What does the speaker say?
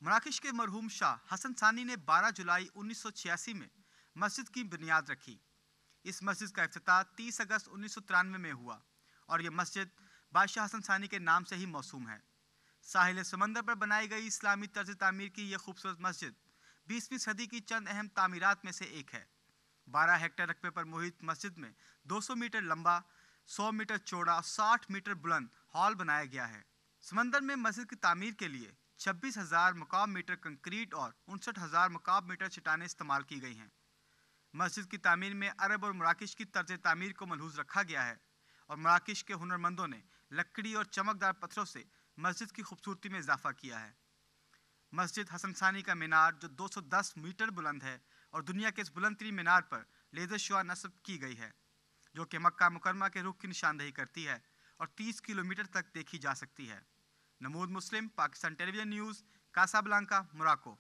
मराकश के मरहूम शाह हसन सानी ने 12 जुलाई 1986 में मस्जिद की बुनियाद रखी। इस मस्जिद का इफ्तिताह 30 अगस्त 1993 में हुआ और यह मस्जिद बादशाह हसन सानी के नाम से ही मौसूम है। साहिल समंदर पर बनाई गई इस्लामी तर्ज तामीर की यह खूबसूरत मस्जिद 20वीं सदी की चंद अहम तामीरात में से एक है। 12 हेक्टेयर रकबे पर मुहित मस्जिद में 200 मीटर लंबा, 100 मीटर चौड़ा और 60 मीटर बुलंद हॉल बनाया गया है। समंदर में मस्जिद की तामीर के लिए 26,000 मुकाब मीटर कंक्रीट और 59,000 मुकाब मीटर चट्टानें इस्तेमाल की गई हैं। मस्जिद की तामीर में अरब और मराकश की तर्ज तामीर को मलहूज रखा गया है और मराकश के हुनरमंदों ने लकड़ी और चमकदार पत्थरों से मस्जिद की खूबसूरती में इजाफा किया है। मस्जिद हसन सानी का मीनार जो 210 मीटर बुलंद है और दुनिया के इस बुलंद तरीन मीनार पर लेज़र शुआ नस्ब की गई है, जो कि मक्का मुकरमा के रुख की निशानदेही करती है और 30 किलोमीटर तक देखी जा सकती है। नमूद मुस्लिम, Pakistan television news, Casablanca, Morocco.